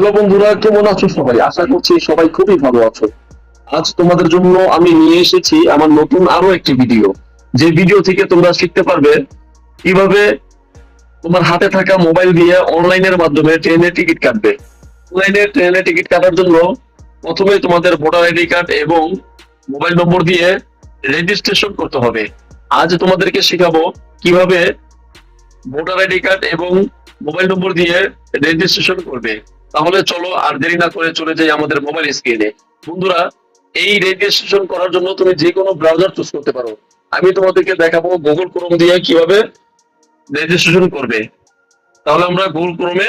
Hello বন্ধুরা, কেমন আছো সবাই? আশা করছি সবাই খুবই ভালো আছো। আজ তোমাদের জন্য আমি নিয়ে এসেছি আমার নতুন আরো একটি ভিডিও। যে ভিডিও থেকে তোমরা শিখতে পারবে কিভাবে তোমার হাতে থাকা মোবাইল দিয়ে অনলাইনের মাধ্যমে ট্রেনের টিকিট কাটবে। অনলাইনে ট্রেনের টিকিট কাটার জন্য প্রথমে তোমাদের ভোটার আইডি কার্ড এবং মোবাইল নম্বর দিয়ে রেজিস্ট্রেশন করতে হবে। আজ তোমাদেরকে শেখাবো কিভাবে ভোটার আইডি কার্ড এবং মোবাইল নম্বর দিয়ে রেজিস্ট্রেশন করবে। তাহলে চলো আর দেরি না করে চলে যাই আমাদের মোবাইল স্ক্রিনে। বন্ধুরা, এই রেজিস্ট্রেশন করার জন্য তুমি যে কোনো ব্রাউজার চুজ করতে পারো। আমি তোমাদেরকে দেখাবো গুগল ক্রোম দিয়ে কিভাবে রেজিস্ট্রেশন করবে। তাহলে আমরা গুগল ক্রোমে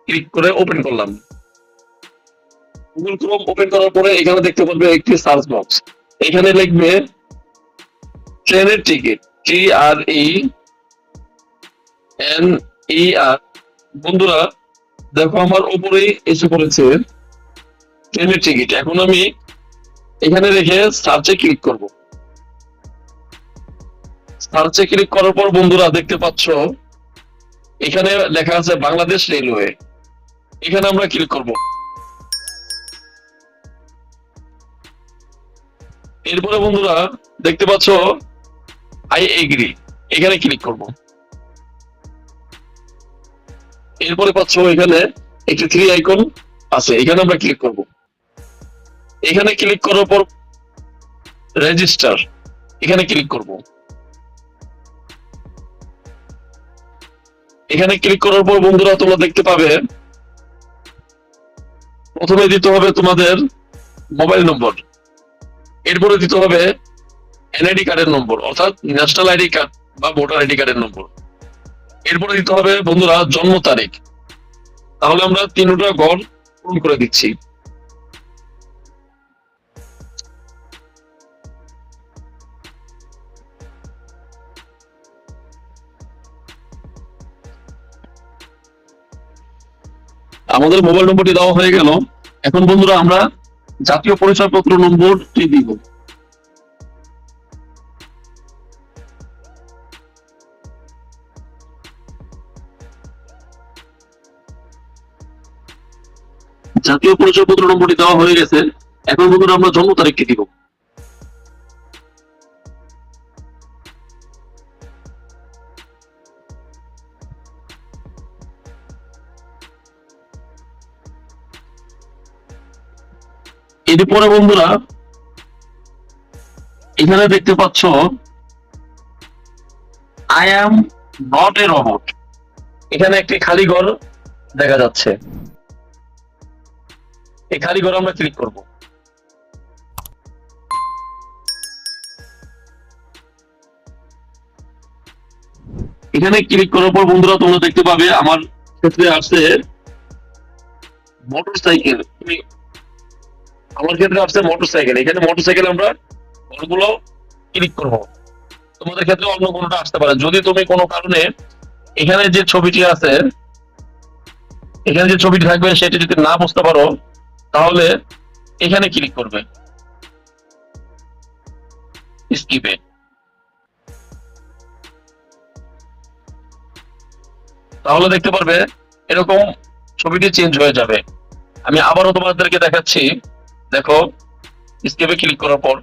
ক্লিক করে ওপেন করলাম। গুগল ক্রোম ওপেন করার পরে এখানে দেখতে পারবে একটি সার্চ বক্স। এখানে লিখবে ট্রেনের টিকিট, TRENER। বন্ধুরা দেখো আমার উপরেই এসে পড়েছে ট্রেনের টিকিট। এখন আমি এখানে রেখে সার্চে ক্লিক করব। সার্চে ক্লিক করার পর বন্ধুরা দেখতে পাচ্ছ এখানে লেখা আছে বাংলাদেশ রেলওয়ে। এখানে আমরা ক্লিক করব। এরপরে বন্ধুরা দেখতে পাচ্ছ আই এগ্রি, এখানে ক্লিক করব। এরপরে পাচ্ছ এখানে একটি থ্রি আইকন আছে, এখানে আমরা ক্লিক করব। এখানে ক্লিক করার পর রেজিস্টার, এখানে ক্লিক করব। এখানে ক্লিক করার পর বন্ধুরা তোমরা দেখতে পাবে প্রথমে দিতে হবে তোমাদের মোবাইল নম্বর, এরপরে দিতে হবে এনআইডি কার্ডের নম্বর অর্থাৎ ন্যাশনাল আইডি কার্ড বা ভোটার আইডি কার্ডের নম্বর। এরপরে দিতে হবে বন্ধুরা জন্ম তারিখ। তাহলে আমরা তিনটা ঘর পূরণ করে দিচ্ছি। আমাদের মোবাইল নম্বরটি দেওয়া হয়ে গেল। এখন বন্ধুরা আমরা জাতীয় পরিচয়পত্র নম্বরটি দিব। জাতীয় পরিচয়পত্র নম্বরটি দেওয়া হয়ে গেছে। এখন বন্ধুরা আমরা জন্ম তারিখটি দিব। এরপরে বন্ধুরা এখানে দেখতে পাচ্ছ I am not a robot, এখানে একটি খালি ঘর দেখা যাচ্ছে। এই খালি ঘরে আমরা ক্লিক করব। এখানে ক্লিক করার পর বন্ধুরা তোমরা দেখতে পাবে আমার ক্ষেত্রে আসছে মোটরসাইকেল। আমার ক্ষেত্রে আসছে মোটরসাইকেল। এখানে মোটরসাইকেল আমরা ঘরগুলো ক্লিক করব। তোমাদের ক্ষেত্রে অন্য কোনোটা আসতে পারে। যদি তুমি কোনো কারণে এখানে যে ছবিটি আছে, এখানে যে ছবিটি থাকবে সেটি যদি না বুঝতে পারো তাহলে এখানে ক্লিক করবে স্কিপে। তাহলে দেখতে পারবে এরকম ছবিটি চেঞ্জ হয়ে যাবে। আমি আবারও তোমাদেরকে দেখাচ্ছি। দেখো স্কিপে ক্লিক করার পর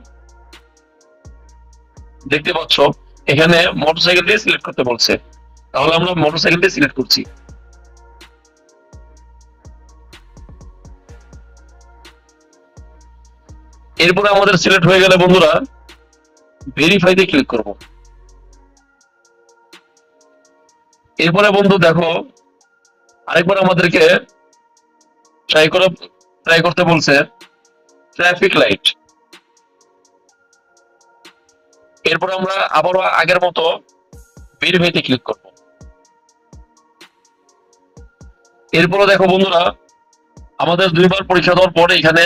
দেখতে পাচ্ছ এখানে মোটরসাইকেলটি সিলেক্ট করতে বলছে। তাহলে আমরা মোটরসাইকেলটি সিলেক্ট করছি। এরপরে আমাদের সিলেক্ট হয়ে গেলে বন্ধুরা ভেরিফাইতে ক্লিক করব। এরপরে বন্ধু দেখো আরেকবার আমাদেরকে ট্রাই করতে বলছে ট্রাফিক লাইট। এরপর আমরা আবারও আগের মতো ভেরিফাইতে ক্লিক করব। এরপরে দেখো বন্ধুরা আমাদের দুইবার পরীক্ষা দেওয়ার পরে এখানে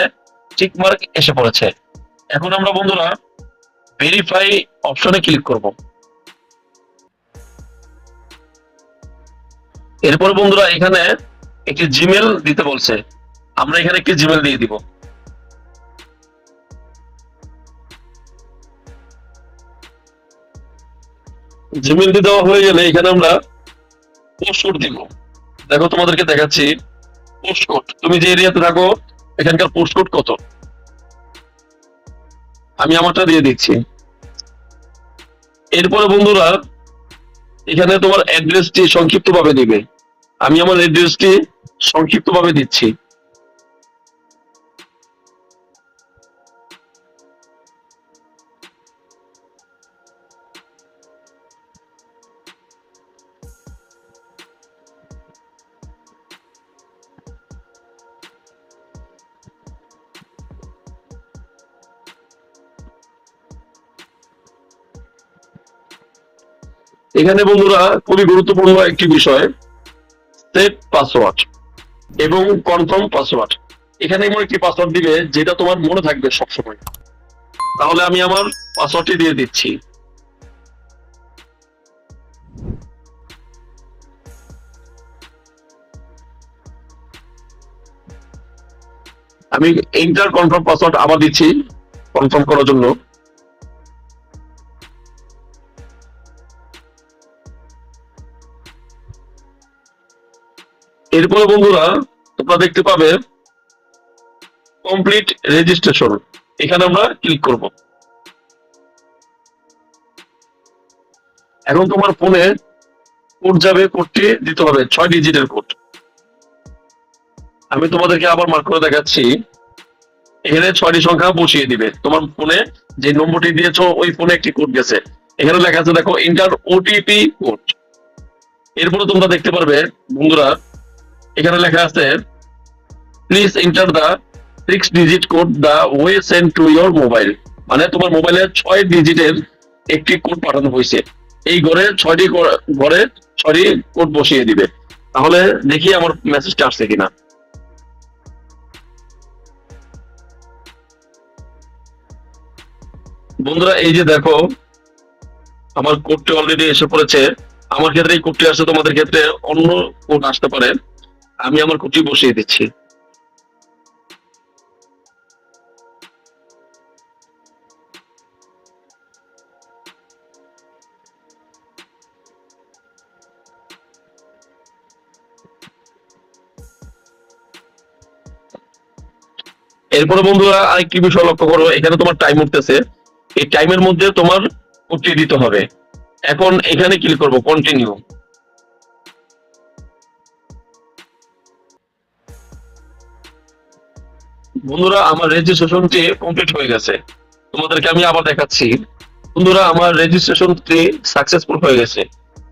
টিক মার্ক এসে পড়েছে। এখন আমরা বন্ধুরা ভেরিফাই অপশনে ক্লিক করব। এরপর বন্ধুরা এখানে একটি জিমেল দিতে বলছে, আমরা এখানে একটি জিমেল দিয়ে দিব। জিমেলটি দেওয়া হয়ে গেলে এখানে আমরা পোস্ট কোড দিব। দেখো তোমাদেরকে দেখাচ্ছি পোস্ট কোড, তুমি যে এরিয়াতে থাকো এখানকার পোস্ট কোড কত, আমি আমারটা দিয়ে দিচ্ছি। এরপরে বন্ধুরা এখানে তোমার অ্যাড্রেসটি সংক্ষিপ্ত ভাবে দিবে, আমি আমার অ্যাড্রেসটি সংক্ষিপ্ত ভাবে দিচ্ছি। এখানে বন্ধুরা খুবই গুরুত্বপূর্ণ একটি বিষয়, সেট পাসওয়ার্ড এবং কনফার্ম পাসওয়ার্ড। এখানে এমন একটি পাসওয়ার্ড দিবে যেটা তোমার মনে থাকবে সবসময়। তাহলে আমি আমার পাসওয়ার্ডটি দিয়ে দিচ্ছি। আমি এন্টার কনফার্ম পাসওয়ার্ড আবার দিচ্ছি কনফার্ম করার জন্য। এরপরে বন্ধুরা তোমরা দেখতে পাবে কমপ্লিট রেজিস্ট্রেশন, এখানে আমরা ক্লিক করব। এখন তোমার ফোনে কোড যাবে, কোডটি দিতে হবে 6 ডিজিটের কোড। আমি তোমাদেরকে আবার মার্ক করে দেখাচ্ছি, এখানে 6টি সংখ্যা বসিয়ে দিবে। তোমার ফোনে যে নম্বরটি দিয়েছো ওই ফোনে একটি কোড গেছে, এখানে লেখা আছে দেখো এন্টার ওটিপি কোড। এরপরে তোমরা দেখতে পারবে বন্ধুরা এখানে লেখা আছে please enter the 6 digit code the way send to your mobile, মানে তোমার মোবাইলে 6 ডিজিটের একটি কোড পাঠানো হয়েছে, এই ঘরে 6টি ঘরে 6টি কোড বসিয়ে দিবে। তাহলে দেখি আমার মেসেজটা আসছে কিনা। বন্ধুরা এই যে দেখো আমার কোডটি অলরেডি এসে পড়েছে। আমার ক্ষেত্রে এই কোডটি আসছে, তোমাদের ক্ষেত্রে অন্য কোড আসতে পারে। আমি আমার কোডটি বসিয়ে দিচ্ছি। এরপরে বন্ধুরা আরেকটি বিষয় লক্ষ্য করো, এখানে তোমার টাইম উঠতেছে, এই টাইমের মধ্যে তোমার কোডটি দিতে হবে। এখন এখানে ক্লিক করব কন্টিনিউ। বন্ধুরা আমার রেজিস্ট্রেশনটি কমপ্লিট হয়ে গেছে, তোমাদেরকে আমি আবার দেখাচ্ছি। বন্ধুরা আমার রেজিস্ট্রেশনটি সাকসেসফুল হয়ে গেছে।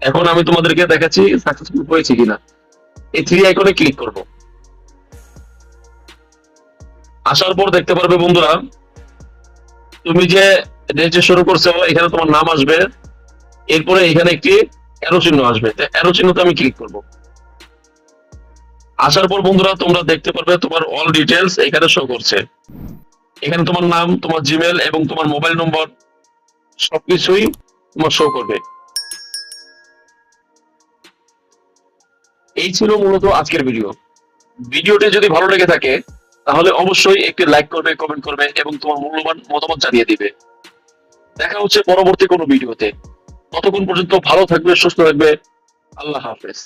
এখন আমি তোমাদেরকে দেখাচ্ছি সাকসেসফুল হয়েছে কিনা। এই 3 আইকনে ক্লিক করব। আসার পর দেখতে পারবে বন্ধুরা তুমি যে রেজিস্ট্রেশন করছো এখানে তোমার নাম আসবে, এরপরে এখানে একটি অ্যারো চিহ্ন আসবে, অ্যারো চিহ্নতে আমি ক্লিক করব। আসার পর বন্ধুরা তোমরা দেখতে পারবে তোমার অল ডিটেলস এখানে শো করছে। এখানে তোমার নাম, তোমার জিমেল এবং তোমার মোবাইল নম্বর সবকিছুই তোমার শো করবে। এই ছিল মূলত আজকের ভিডিও। ভিডিওটি যদি ভালো লেগে থাকে তাহলে অবশ্যই একটি লাইক করবে, কমেন্ট করবে এবং তোমার মূল্যবান মতামত জানিয়ে দিবে। দেখা হচ্ছে পরবর্তী কোনো ভিডিওতে। ততক্ষণ পর্যন্ত ভালো থাকবে, সুস্থ থাকবে। আল্লাহ হাফেজ।